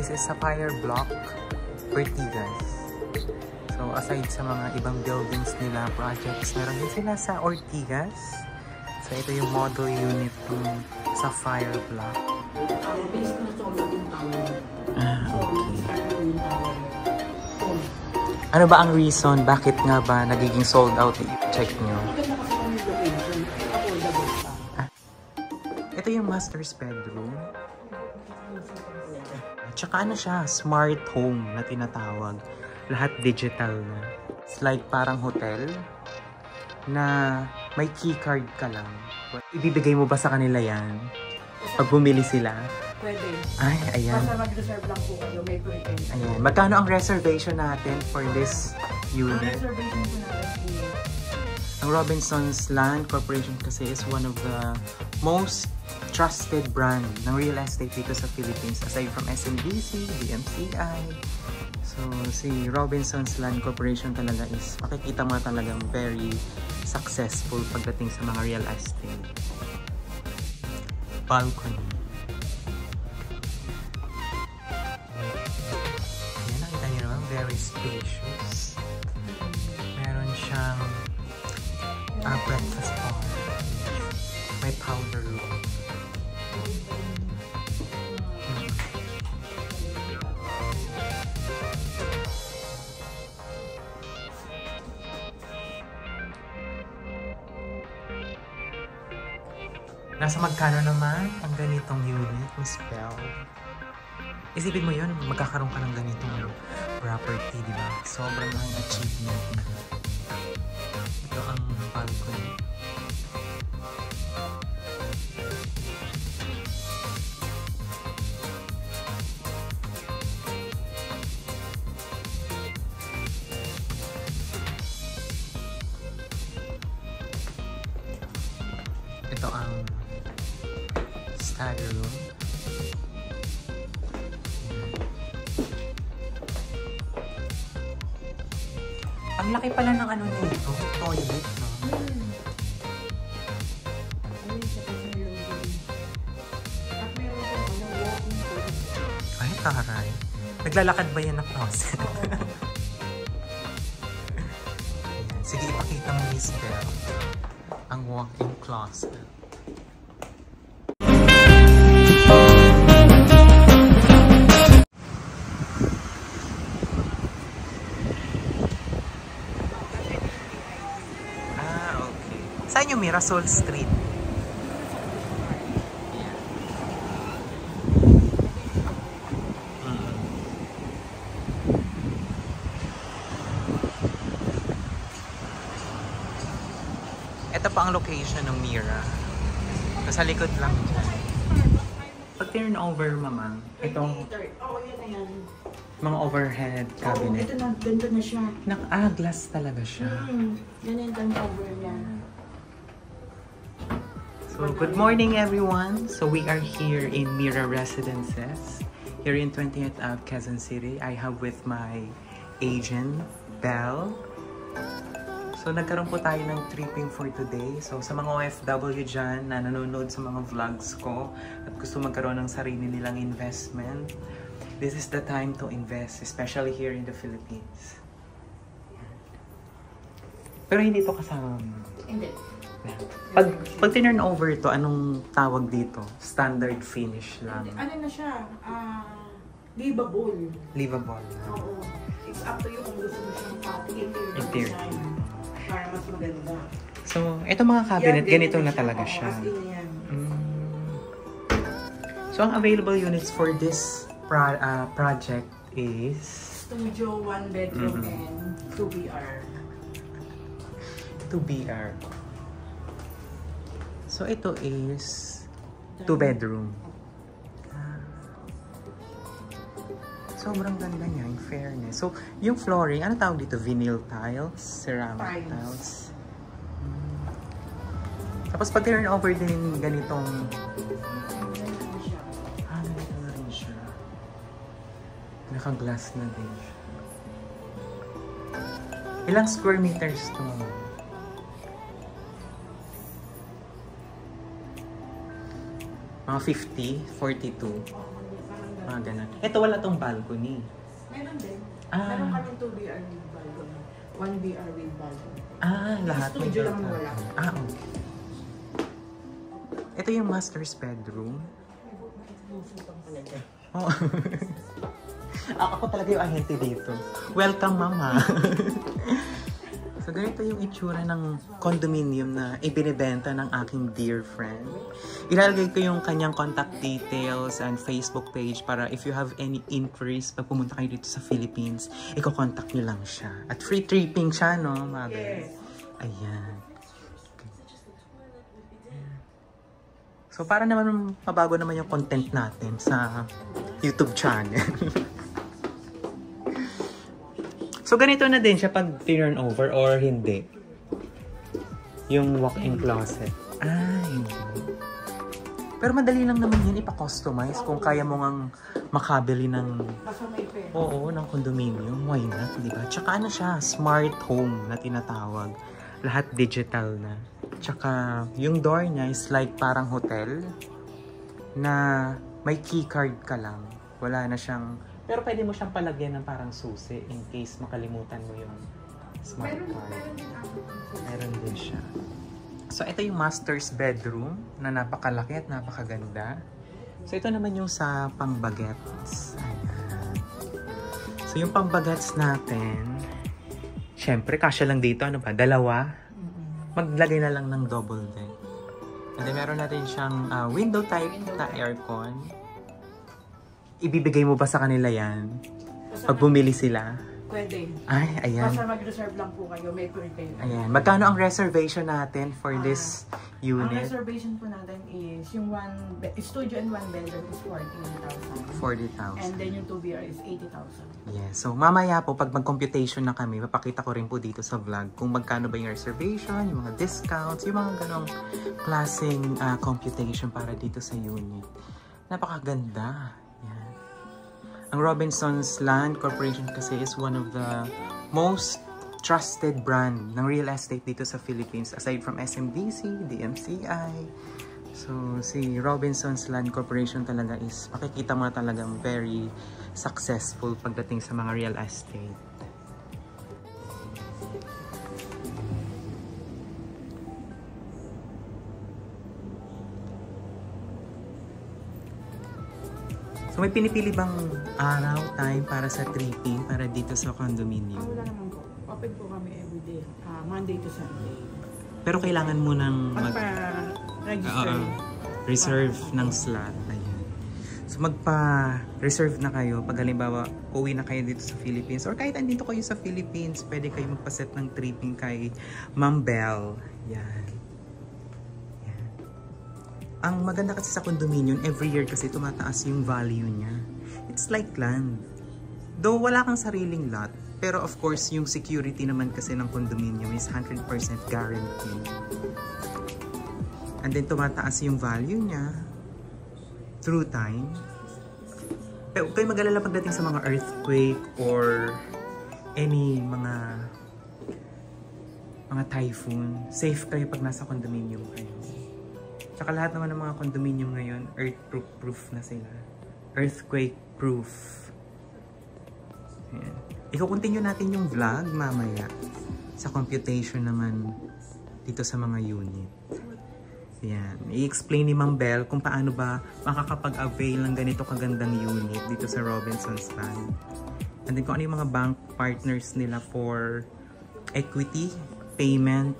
This is Sapphire Block, Ortigas. So, aside sa mga ibang buildings nila, projects, meron din sila sa Ortigas. So, ito yung model unit ng Sapphire Block. Okay. Ano ba ang reason? Bakit nga ba nagiging sold out? I-check nyo. Ito yung master's bedroom. Tsaka ano siya, smart home na tinatawag. Lahat digital na. It's like parang hotel na may keycard ka lang. Ibibigay mo ba sa kanila yan? Pag bumili sila? Pwede. Ay, ayan. Basta mag-reserve lang po kayo, may pwede. Ayan. Magkano ang reservation natin for this unit? Ang reservation po natin po. Ang Robinsons Land Corporation kasi is one of the most trusted brand ng real estate dito sa Philippines. Aside from SMBC, DMCI. So, si Robinsons Land Corporation talaga is, makikita mo talagang very successful pagdating sa mga real estate. Balcony. Ayan, nakita niyo naman, very spacious. Meron siyang breakfast bar. May powder room. Nasa magkano naman ang ganitong unit, Miss Bell? Isipin mo yun, magkakaroon ka ng ganitong property, di ba? Sobrang ang achievement na. Ito ang balcony. Ito ang study room. Ang laki pala ng ano nito, toilet, no? Ay, taray. Naglalakad ba yan na closet? Sige, ipakita mo, Miss Bell, ang walk-in closet. Saan yung Mirasol Street? Ito pa ang location ng Mira. Sa likod lang dyan. Pag turn over, mamang, itong mga overhead cabinet. Ito na, ganito na siya. Glass talaga siya. Ganyan ang over niya. So, good morning everyone. So, we are here in Mira Residences, here in 20th Ave, Quezon City. I have with my agent, Belle. So, nagkaroon po tayo ng tripping for today. So, sa mga OFW dyan na nanonood sa mga vlogs ko at gusto magkaroon ng sarili nilang investment, this is the time to invest, especially here in the Philippines. Pero hindi to kasama mo. Hindi. Pag tinurn over ito, anong tawag dito? Standard finish lang. Ano na siya? Livable. Livable. Oo. It's up to you kung gusto mo siyang pati Interior. Para mas maganda. So, ito mga cabinet, ganito na talaga siya. So, ang available units for this project is Studio, 1 bedroom, and 2 BR. 2 BR. So, ito is 2 bedroom. Sobrang ganda niya, in fairness. So, yung flooring, ano tawag dito? Vinyl tiles? Ceramic tiles? Tapos, pag turn over din ganitong... ganito na rin siya. Naka-glass na din siya. Ilang square meters to? Mga 50, 42. mga ganun. Ito, wala tong balcony. Meron din. Ah. Meron kami 2 BR with balcony. 1 BR with balcony. Lahat. Studio lang wala. Okay. Ito yung master's bedroom. Oh. Ako talaga yung ahente dito. Welcome, mama. So, ganito yung itsura ng condominium na ibinibenta ng aking dear friend. Ilalagay ko yung kanyang contact details and Facebook page para if you have any inquiries pag pumunta kayo dito sa Philippines, i-contact nyo lang siya. At free tripping siya, no, mother? Yes. Ayan. So, para naman mabago naman yung content natin sa YouTube channel. So, ganito na din siya pag turn over or hindi. Yung walk-in closet. Hindi. Pero madali lang naman yun ipa-customize kung kaya mo ngang makabili ng... Basta may pera. Oo, ng condominium. Why not, diba? Tsaka ano siya, smart home na tinatawag. Lahat digital na. Tsaka yung door niya is like parang hotel na may keycard ka lang. Wala na siyang... Pero pwede mo siyang palagyan ng parang susi in case makalimutan mo yung smart card. Meron din siya. So, ito yung master's bedroom na napakalaki at napakaganda. So, ito naman yung sa pang-bagets. Ayan. So, yung pang-bagets natin, syempre, kasya lang dito. Ano ba? Dalawa. Maglagay na lang ng double deck. And then, meron natin siyang window type na aircon. Ibibigay mo ba sa kanila yan? Pag bumili sila? Pwede. Ay, ayan. Basta mag-reserve lang po kayo, may curtain. Ayan. Magkano ang reservation natin for this Ang unit? reservation po natin is yung studio and 1 bedroom is 40,000. 40,000. And then yung 2 BR is 80,000. Yes. So, mamaya po, pag mag-computation na kami, papakita ko rin po dito sa vlog kung magkano ba yung reservation, yung mga discounts, yung mga ganong klaseng computation para dito sa unit. Napakaganda. Yan. Ang Robinsons Land Corporation kasi is one of the most trusted brand ng real estate dito sa Philippines aside from SMBC, DMCI. So, si Robinsons Land Corporation talaga is makikita mo na talagang very successful pagdating sa mga real estate. So, may pinipili bang araw, time para sa tripping, para dito sa condominium? Wala naman po. Open po kami everyday. Monday to Sunday. Pero kailangan mo nang Magpa-register. Reserve ng slot. Ayan. So, magpa-reserve na kayo pag halimbawa uwi na kayo dito sa Philippines or kahit andito kayo sa Philippines, pwede kayo magpaset ng tripping kay Ma'am Belle. Yan. Yan. Ang maganda kasi sa condominium, every year kasi tumataas yung value niya. It's like land. Though wala kang sariling lot, pero of course, yung security naman kasi ng condominium is 100% guaranteed. And then tumataas yung value niya through time. Pero kayo mag-alala pagdating sa mga earthquake or any mga typhoon. Safe kayo pag nasa condominium kayo. Tsaka lahat naman ng mga condominium ngayon, earthquake-proof na sila. Earthquake-proof. Ayan. I-continue natin yung vlog mamaya sa computation naman dito sa mga unit. Yan. I-explain ni Ma'am Belle kung paano ba makakapag-avail ng ganito kagandang unit dito sa Robinsons Land. And then kung ano yung mga bank partners nila for equity, payment.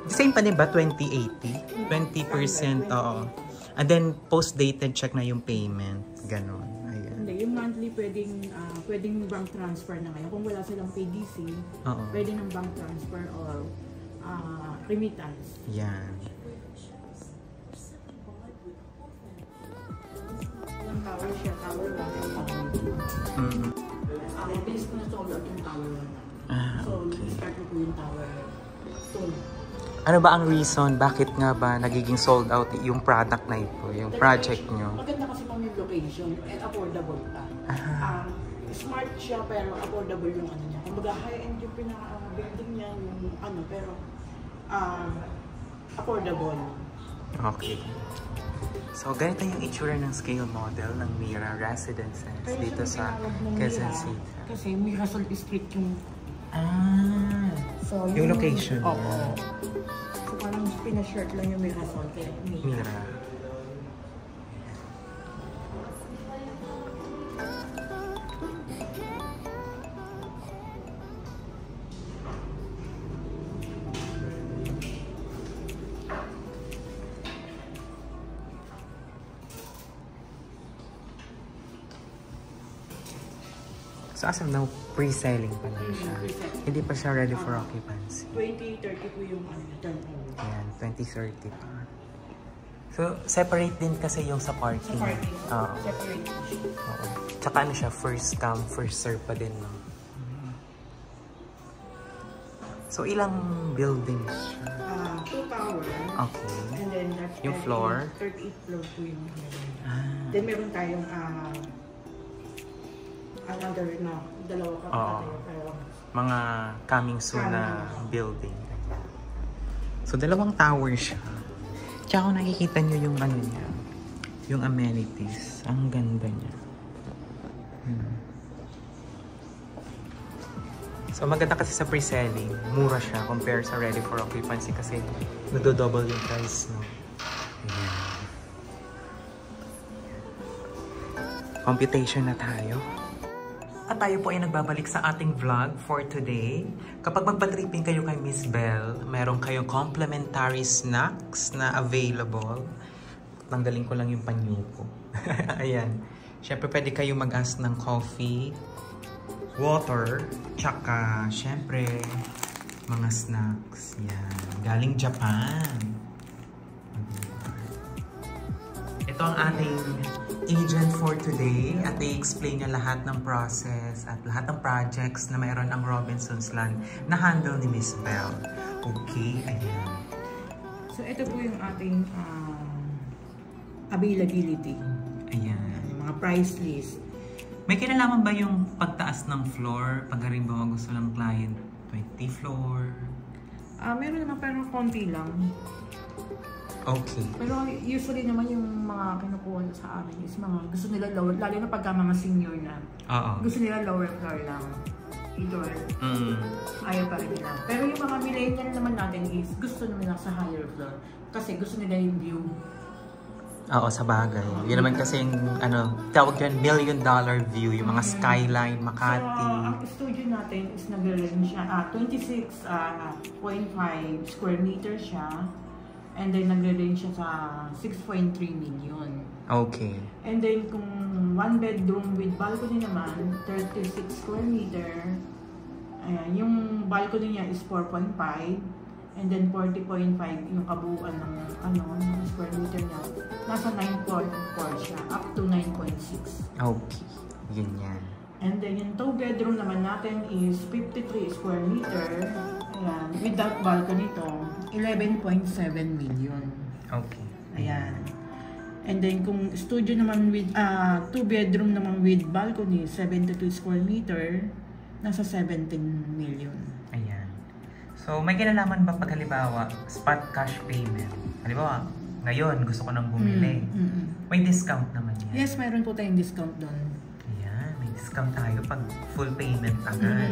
The same pa din ba? 20/80? 20%, oo. And then post-dated check na yung payment. Ganon. Ayan. Hindi, yung monthly pwedeng bank transfer na ngayon. Kung wala silang PDC, pwede ng bank transfer or remittance. Yan. Yung tower siya, tower 1 and tower 2. Mabilis ko na sold out yung tower 1. So, start ko yung tower 2. Ano ba ang reason? Bakit nga ba nagiging sold out yung product na ito? Yung project nyo? Maganda kasi pang yung location and affordable pa. Smart siya pero affordable yung ano niya. Kumbaga high-end yung pinaka-building niya, yung ano, pero affordable. Okay. So, ganito yung itsura ng scale model ng Mira Residences dito sa Quezon City. Kasi Mirasol Street yung... So, yung location. Oo. So, parang pinashort lang yung Mirasol kaya Mira. So, as of now, pre-selling pa lang siya. Hindi pa siya ready for occupancy. 2030 po yung turnover. Ayan, 2030 pa. So, separate din kasi yung sa parking. Sa parking. Oo. Separate po siya. Oo. Tsaka ano siya, first come, first serve pa din, no? So, ilang buildings siya? 2 towers. Okay. And then, that's Yung floor? 38 floor po yung Ah. Then, meron tayong another na dalawa ka tayo. Pero, Mga coming soon na building. So, dalawang tower siya. Tsaka kung nakikita nyo yung ano niya, yung amenities. Ang ganda niya. So, maganda kasi sa pre-selling. Mura siya compare sa ready for occupancy kasi nagdo-double yung price, no? Ayan. Computation na tayo. At tayo po ay nagbabalik sa ating vlog for today. Kapag magpa-tripping kayo kay Miss Belle, meron kayong complimentary snacks na available. Tanggalin ko lang yung panyo ko. Ayan. Siyempre pwede kayo mag-ask ng coffee, water, tsaka siyempre mga snacks. Yan. Galing Japan. Ito ang ating agent for today at i-explain niya lahat ng process at lahat ng projects na mayroon ang Robinsons Land na handle ni Miss Belle. Okay, ayan. so, ito po yung ating availability. Ayan. Yung mga price list. May kinalaman ba yung pagtaas ng floor? Pag rin ba gusto ng client 20 floor? Meron naman pero konti lang. Okay. Pero usually naman yung mga kinukuha sa amin is mga gusto nila lower, lalo na pagka mga senior na. Oo. Gusto nila lower floor lang. Either ayaw pa rin nila. Pero yung mga millennial naman natin is gusto nila sa higher floor. Kasi gusto nila yung view. Oo, sa bagay. Yun naman kasi yung, ano, tawag yan, $1 million view, yung mga skyline, Makati. So, ang studio natin is nag-range siya, 26.5 square meter siya. And then, nag-range siya sa 6.3 million. Okay. And then, kung one bedroom with balcony naman, 36 square meter. Ayan, yung balcony niya is 4.5. And then, 40.5 yung kabuuan ng, ng square meter niya. Nasa 9.4 siya, up to 9.6. Okay. Yun yan. And then, yung 2 bedroom naman natin is 53 square meter. Ayan, without balcony to, 11.7 million. Okay. Ayan. And then, kung studio naman with, 2 bedroom naman with balcony, 72 square meter, nasa 17 million. Ayan. So, may kinalaman ba pag halimbawa, spot cash payment? Halimbawa, ngayon gusto ko nang bumili. May discount naman yan. Yes, mayroon po tayong discount doon. Ayan, may discount tayo pag full payment agad.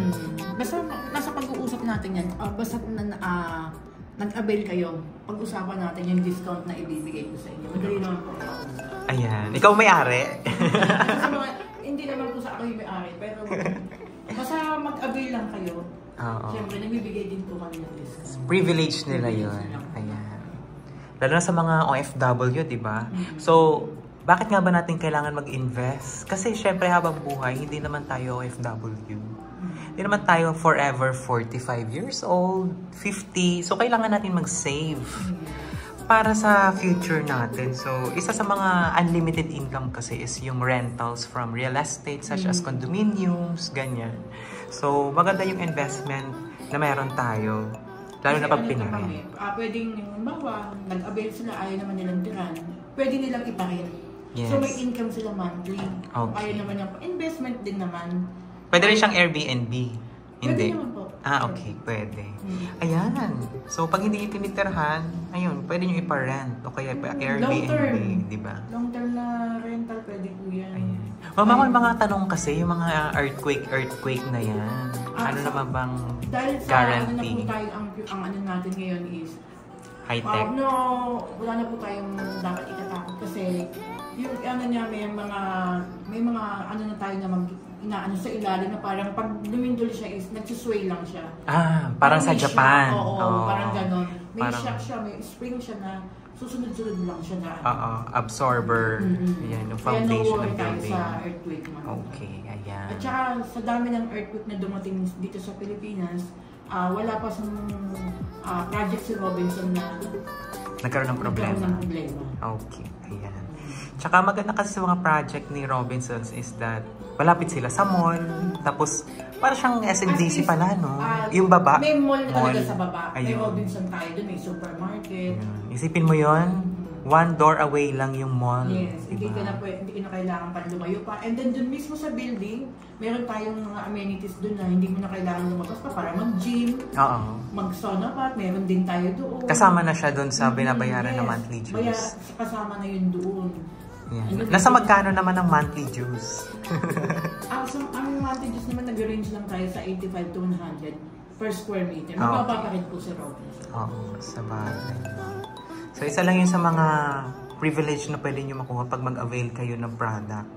Basta nasa pag-uusap natin yan, basta nag-avail kayo, pag-usapan natin yung discount na ibibigay ko sa inyo. Madali naman po ako. Ayan, ikaw may-ari. Sa mga, hindi naman po sa ako yung may-ari, pero basta mag-avail lang kayo. Oo. Siyempre, nagbibigay din po kami ng discount. Privilege nila yun. Ayan. Lalo na sa mga OFW, di ba? So, bakit nga ba natin kailangan mag-invest? Kasi syempre habang buhay, hindi naman tayo OFW. Hindi naman tayo forever 45 years old, 50. So, kailangan natin mag-save para sa future natin. So, isa sa mga unlimited income kasi is yung rentals from real estate such as condominiums, ganyan. So, maganda yung investment na meron tayo. Lalo na pag pinarent. Pwedeng, bawa, nag-avail sila, ayaw naman nilang tiran. Pwede nilang iparent. Yes. So, may income sila monthly. Okay. Ayaw naman yung investment din naman. Pwede rin siyang Airbnb. Hindi. Pwede naman po. Okay. Pwede. Ayan. So, pag hindi nyo tinitirhan, ayun, pwede nyo ipa-rent o kaya Airbnb, di ba? Long-term na rental, pwede po yan. Ayan. Mama, may mga tanong kasi, yung mga earthquake na yan. Ano naman bang dahil sa guarantee? ano na po tayo, ang ano natin ngayon is High-tech? no, wala na po tayong dapat itatakot kasi yung ano niya, may mga ano na tayo na inaano sa ilalim na parang pag lumindol siya is nagsusway lang siya. Parang sa may Japan. shock, oo, parang ganon. May Parang, shock siya, may spring siya na susunod-sunod lang siya na. Absorber. Yan, yung foundation ng Kaya tayo building. sa earthquake man. Okay, ayan. At saka sa dami ng earthquake na dumating dito sa Pilipinas, wala pa sa project si Robinson na Nagkaroon ng problema. Okay, ayan. Tsaka maganda kasi sa mga project ni Robinsons is that malapit sila sa mall, tapos para siyang SMDC pala, no? Yung baba. May mall talaga sa baba. May Ayun. Robinson tayo doon, may supermarket. Ayan. Isipin mo yon, one door away lang yung mall. Yes, diba? hindi ka na kailangan pa lumayo pa. And then doon mismo sa building, meron tayong mga amenities doon na hindi mo na kailangan lumabas pa para mag-gym, mag-sauna pa, meron din tayo doon. Kasama na siya doon sa binabayaran na monthly dues. Kasama na yun doon. Yeah. Nasa magkano naman ang monthly dues? Ang monthly dues naman nag-range lang tayo sa 85 to 100 per square meter. Mababa pa rin po si Robinson. Oo, sa bagay. So, isa lang yun sa mga privilege na pwede nyo makuha pag mag-avail kayo ng product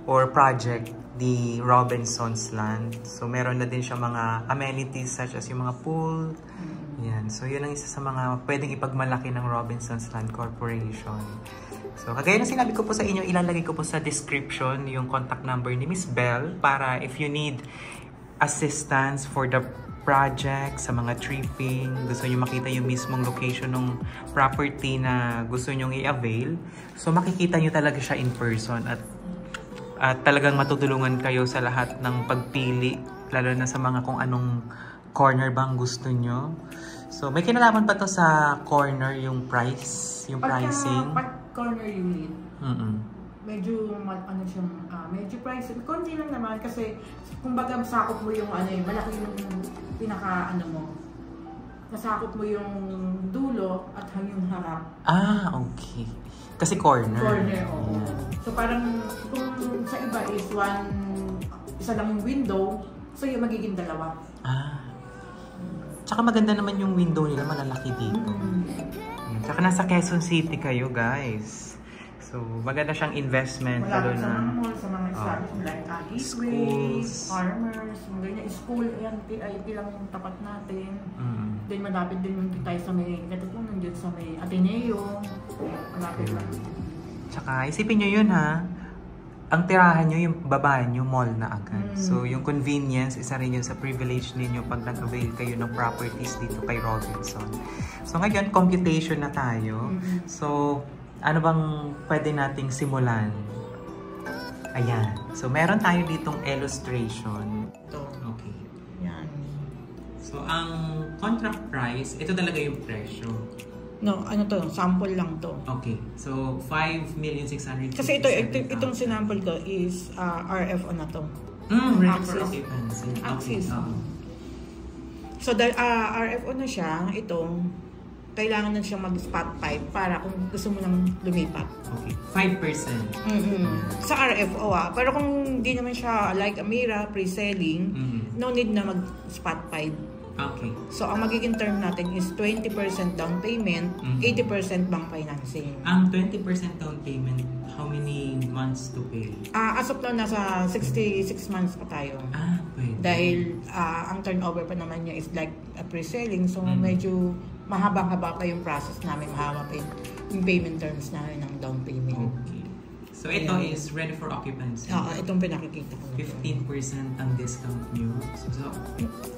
or project di Robinsons Land. So, meron na din siya mga amenities such as yung mga pool. Yan. So, yun ang isa sa mga pwedeng ipagmalaki ng Robinsons Land Corporation. So, kagaya na sinabi ko po sa inyo, ilalagay ko po sa description yung contact number ni Miss Belle para if you need assistance for the project, sa mga tripping, gusto nyo makita yung mismong location ng property na gusto nyo i-avail. So, makikita nyo talaga siya in person at talagang matutulungan kayo sa lahat ng pagpili, lalo na sa mga kung anong corner bang gusto nyo. So, may kinalaman pa to sa corner yung price, yung pricing? Pag corner unit, medyo medyo pricey. Konti lang naman kasi kumbaga sakop mo yung malaki yung nasakop mo yung dulo at yung harap. Okay. Kasi corner. Corner, oo. So parang kung sa iba is isa lang yung window, so yung magiging dalawa. Tsaka maganda naman yung window nila, malalaki dito. Tsaka nasa Quezon City kayo, guys. So, maganda siyang investment. Wala sa mga mall, sa mga establishment like schools, farmers, mga ganyan. School, yan, PIP lang yung tapat natin. Then malapit din yung tayo sa may, nandiyan sa may Ateneo. Malapit lang. Tsaka, isipin nyo yun ha. Ang tirahan nyo, yung baba nyo, mall na agad. So, yung convenience, isa rin yun sa privilege ninyo pag nag-avail kayo ng properties dito kay Robinson. So, ngayon, computation na tayo. So, ano bang pwede nating simulan? Ayan. So, meron tayo ditong illustration. Ito. Okay. Yan. So, ang contract price, ito talaga yung presyo. No, sample lang to. Okay. So, 5,657,000. Kasi itong sinample ko is RFO na to. Ready for occupancy. Axis. So, dahil RFO na siya, kailangan na siyang mag-spot 5 para kung gusto mo nang lumipat. Okay. 5%. Sa RFO pero kung hindi naman siya like Amira, pre-selling, no need na mag-spot 5. Okay. So, ang magiging term natin is 20% down payment, 80% bank financing. Ang 20% down payment, how many months to pay? As of now, nasa 66 months pa tayo. Pwede. Dahil ang turnover pa naman niya is like a pre-selling. So, medyo mahaba-haba pa yung process namin. Mahaba pa yung payment terms namin ng down payment. Okay. So, ito is ready for occupancy. Itong pinakikita ko. 15% ang discount nyo. So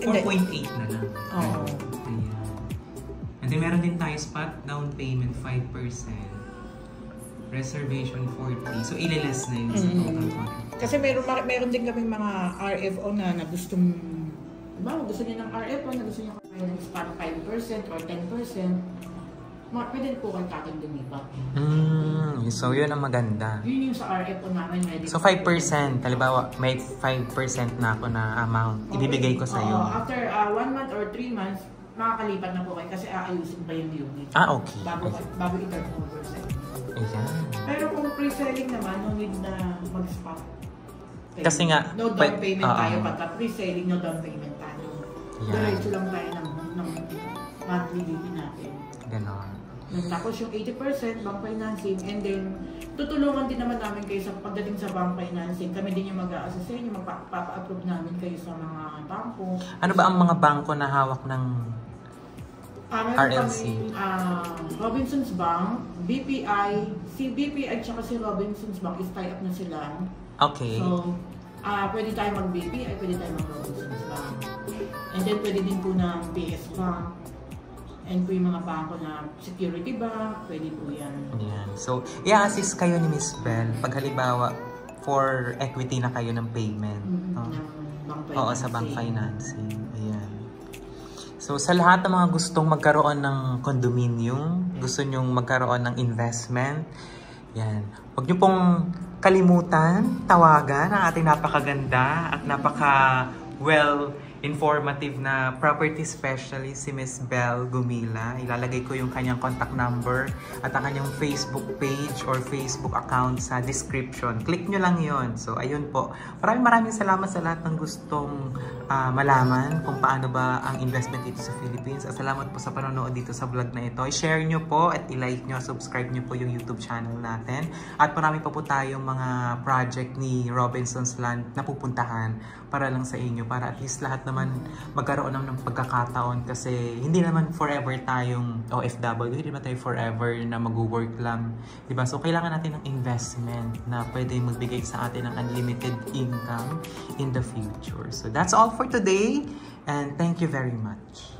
4.8 na lang. Oo. Ayan. And then, meron din tayo spot down payment 5%. Reservation 40. So, ililess na yun sa total contract. Kasi meron din kaming mga RFO na gustong, gusto niya ng RFO na gusto niya ng spot 5% or 10%. Pwede po kayo katag lumipat. So yun ang maganda. Yun yung sa RFO namin. So 5%, halimbawa may 5% na ako na amount, ibibigay ko sa'yo. After 1 month or 3 months, makakalipat na po kayo kasi aayusin pa yung unit. Okay. Bago i-turn over sa inyo. Ayan. Pero kung pre-selling naman, no need na mag-spot. Kasi nga, no down payment tayo. Pagka pre-selling, no down payment tayo. Diretso lang tayo ng monthly bill natin. Ganon. Tapos yung 80% bank financing, and then tutulungan din naman namin kayo sa pagdating sa bank financing. Kami din yung mag-a-assess sa inyo, magpapa-approve namin kayo sa mga bangko. Ano ba ang mga bangko na hawak ng RLC? Robinsons Bank, BPI, si BPI at saka si Robinsons Bank is tie up na sila. Okay. So, pwede tayo mag-BPI, pwede tayo mag-Robinsons Bank. And then pwede din po ng PS Bank. And po yung mga bangko na security bank, pwede po yan. Ayan. So, i-assist kayo ni Miss Bell pag halimbawa for equity na kayo ng payment. Oo, sa bank financing. Ayan. So, sa lahat ng mga gustong magkaroon ng condominium, gusto nyong magkaroon ng investment, yan. Huwag nyo pong kalimutan, tawagan ang ating napakaganda at informative na property specialist si Miss Belle Gumila. Ilalagay ko yung kanyang contact number at ang kanyang Facebook page or Facebook account sa description. Click nyo lang yon. So, ayun po. Maraming salamat sa lahat ng gustong malaman kung paano ba ang investment dito sa Philippines. At salamat po sa panonood dito sa vlog na ito. I-share nyo po at i-like nyo, subscribe nyo po yung YouTube channel natin. At marami pa po tayong mga project ni Robinsons Land na pupuntahan para lang sa inyo. Para at least lahat naman magkaroon ng pagkakataon kasi hindi naman forever tayong OFW, hindi naman tayo forever na mag-work lang, diba? So kailangan natin ng investment na pwede magbigay sa atin ng unlimited income in the future. So that's all for today and thank you very much.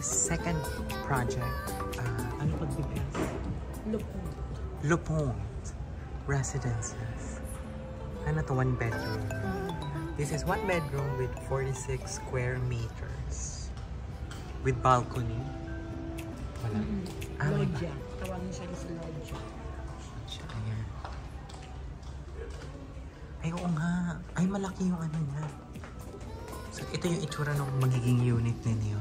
Second project, ano pagbibigay? Lupon Residences. Ano to? 1 bedroom. This is 1 bedroom with 46 square meters. With balcony. Wala. Lodja. Tawagin siya sa lodja. Ayan. Ay, oo nga. Ay, malaki yung ano niya. So, ito yung itsura ng magiging unit ninyo.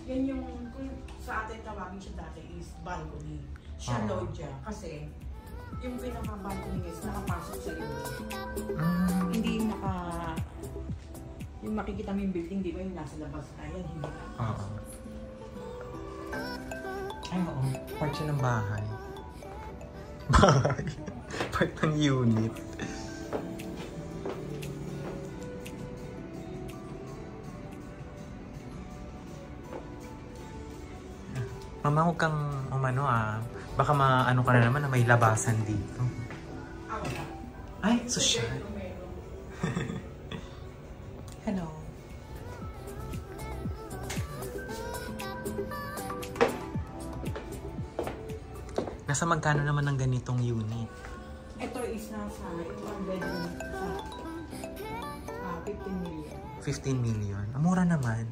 Yan yung, kung sa atin tawagin siya dati is balcony. Siya lodja. Kasi, yung pinaka-balcony is nakapasok sa lodja. Hindi yung makikita mo yung building, di ba yung nasa labas na yan, hindi na. Oo. Ay, oo. Part siya ng bahay. Bahay. Part ng unit. Mama, huwag kang umano baka maano ka na naman na may labasan dito. Ay, social. Hello. Nasa magkano naman ng ganitong unit? Ito is nasa 1 bedroom sa 15 million. 15 million? Mura naman.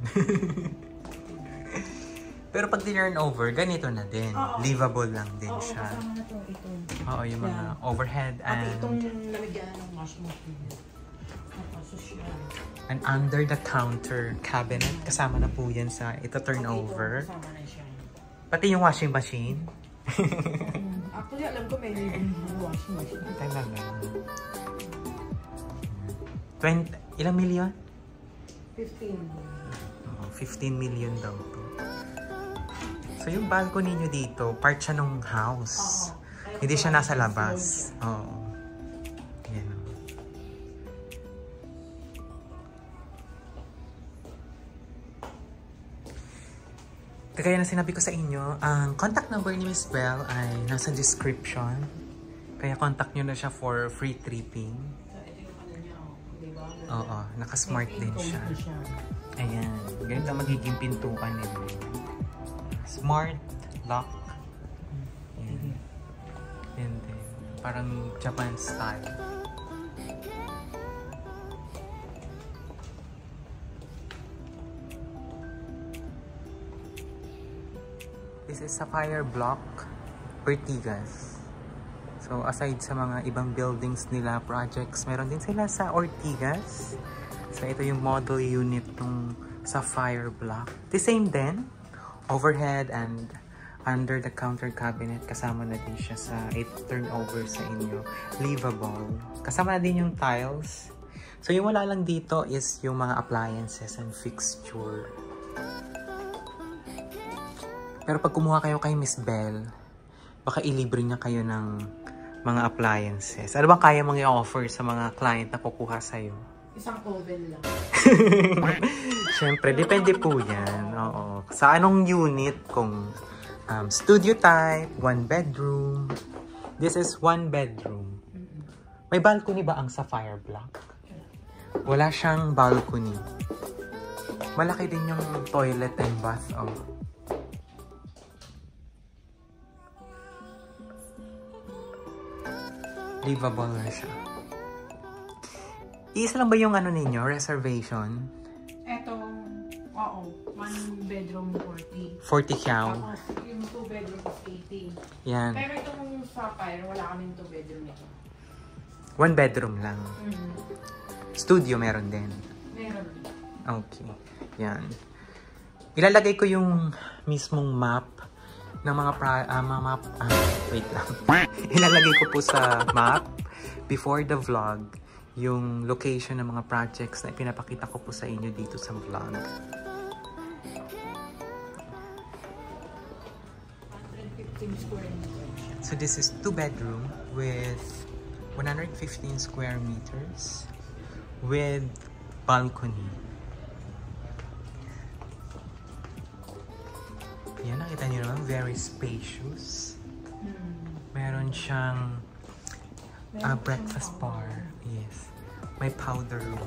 Pero pag turn over, ganito na din. Livable lang din siya. Oo, kasama na ito. Oo, yung mga overhead and... At itong lamigyan ng washing machine. Napasosyan. An under-the-counter cabinet. Kasama na po yan sa ito turn over. Kasama na siya. Pati yung washing machine. Actually, alam ko may living washing machine. Talaga. 20, ilang million? 15. 15 million daw to. So yung balcony nyo dito, part siya ng house. Hindi siya nasa labas. Oo. Yan. Kagaya na sinabi ko sa inyo, ang contact number ni Miss Belle ay nasa description. Kaya contact nyo na siya for free tripping. So, ito yung ano niya, diba? Oo, naka-smart din siya. Ayan, ganito magiging pintuan nito. Smart lock. Ayan. And then, parang Japan style. This is Sapphire Block, Ortigas. So, aside sa mga ibang buildings nila, projects, meron din sila sa Ortigas. So, ito yung model unit ng Sapphire Block. The same din, overhead and under the counter cabinet. Kasama na din siya sa 8 turnover sa inyo. Livable. Kasama na din yung tiles. So, yung wala lang dito is yung mga appliances and fixture. Pero pag kumuha kayo kay Miss Belle, baka ilibre niya kayo ng mga appliances. Ano ba kaya mong i-offer sa mga client na kukuha sa'yo? Isang oven lang. Siyempre, depende po yan. Oo. Sa anong unit, kung studio type, 1 bedroom. This is 1 bedroom. May balcony ba ang Sapphire Block? Wala siyang balcony. Malaki din yung toilet and bath. Oh. Livable na siya. Isa lang ba yung ano ninyo, reservation? Eto, oo, 1 bedroom 40. 40 kyaw. Tapos yung 2 bedroom is 80. Yan. Pero itong Sapphire, wala kaming 2 bedroom ito. 1 bedroom lang. Studio meron din. Meron. Okay. Yan. Ilalagay ko yung mismong map ng mga map. Wait lang. Ilalagay ko po sa map before the vlog yung location ng mga projects na ipinapakita ko po sa inyo dito sa vlog. 115 square meters. So this is 2 bedroom with 115 square meters with balcony. Yan, nakita niyo naman, very spacious. Meron siyang breakfast bar. Yes. May powder room.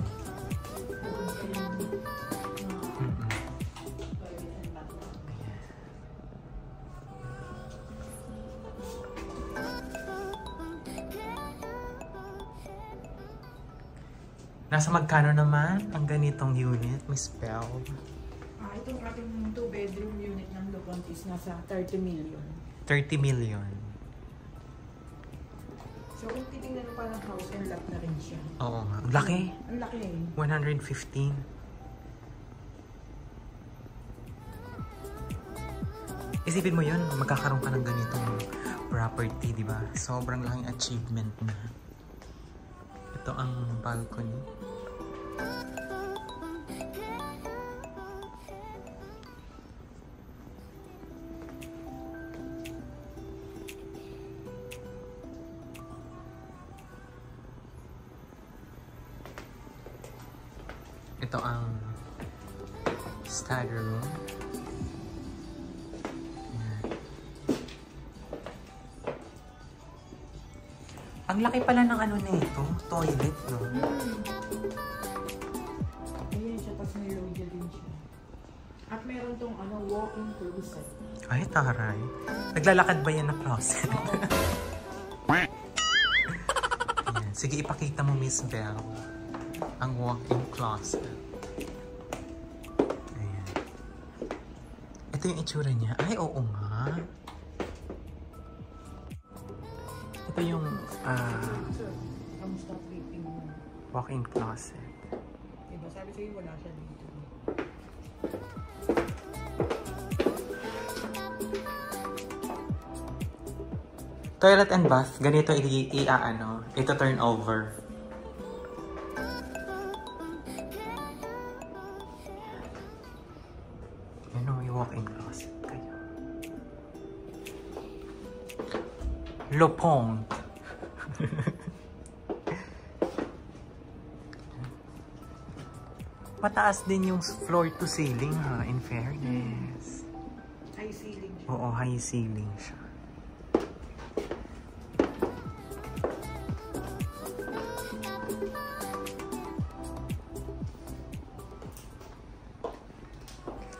Nasa magkano naman ang ganitong unit, Miss Belle? Itong ating 2 bedroom unit ng Lupon is nasa 30 million. 30 million. So kung titingnan mo parang house and lot na rin siya. Oo nga. Ang laki. Ang laki eh. 115. Isipin mo yun, magkakaroon ka ng ganitong property, di ba? Sobrang laking achievement na. Ito ang balcony. Ito ang study room. Ang laki pala ng ano nito, toilet, no? Ayan siya, tapos may loggia din siya. At meron tong walk-in closet. Ay, taray. Naglalakad ba yan na closet? Ayan. Sige, ipakita mo, Miss Belle, ang walk-in closet. Ayan. Ito yung itsura niya. Ay, oo nga. Ito yung Kamusta tripping mo? walk-in closet. Diba sabi sa'yo wala siya dito. Toilet and bath, ganito ito turn over. Yan o, yung walk-in closet kayo. Lopong. Mataas din yung floor to ceiling ha, in fairness. Oo, high ceiling siya.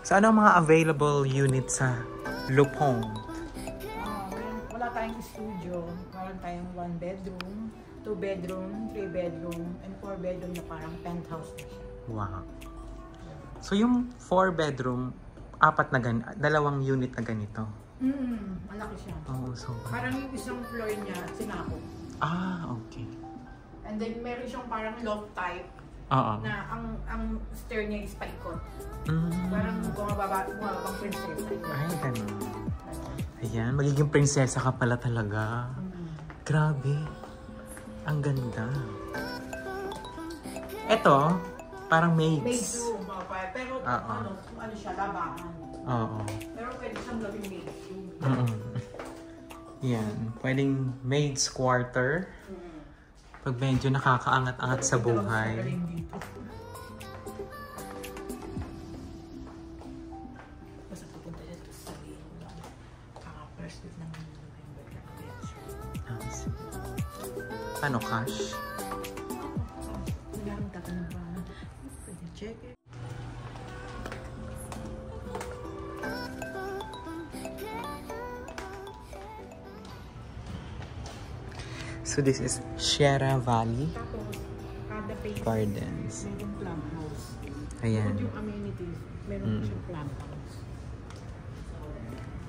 So, ano ang mga available units sa Le Pont? Wala tayong studio. Meron tayong 1 bedroom, 2 bedroom, 3 bedroom, and 4 bedroom na parang penthouse na siya. Wow. So, yung 4 bedroom, dalawang unit na ganito. Malaki siya. Oo, so... Parang yung isang floor niya, sinako. Okay. And then meron siyang parang loft type Oo. na ang stair niya is paikot. Mm. Parang bumabang prinsesa. Ay, ganun. Ayan, magiging prinsesa ka pala talaga. Grabe. Ang ganda. Ito, parang Made maids. room, pero ano siya, labangan. Oo. Pero pwede siyang gawing made room. Yan. Pwedeng maid's quarter. Pag medyo nakakaangat-angat sa buhay. Basta pupunta siya ito sa first week ng November. Paano cash? Wala akong tatanong pa. Pwede check it. So this is Sierra Valley Tapos, kada phase Gardens. merong plum house. Ayan. Bukod yung amenities, meron siyang plum house.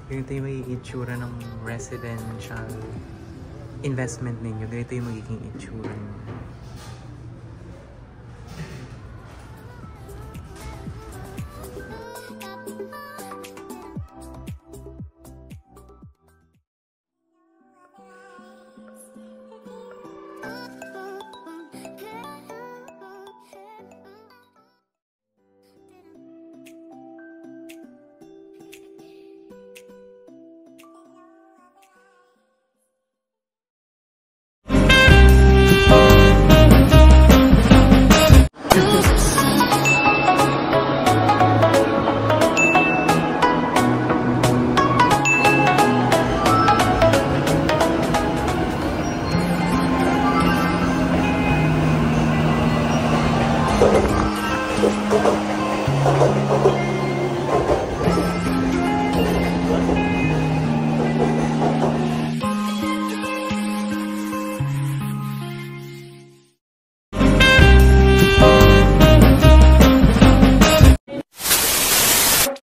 Ganito yung magiging itsura ng residential investment ninyo. Ganito yung magiging itsura ninyo.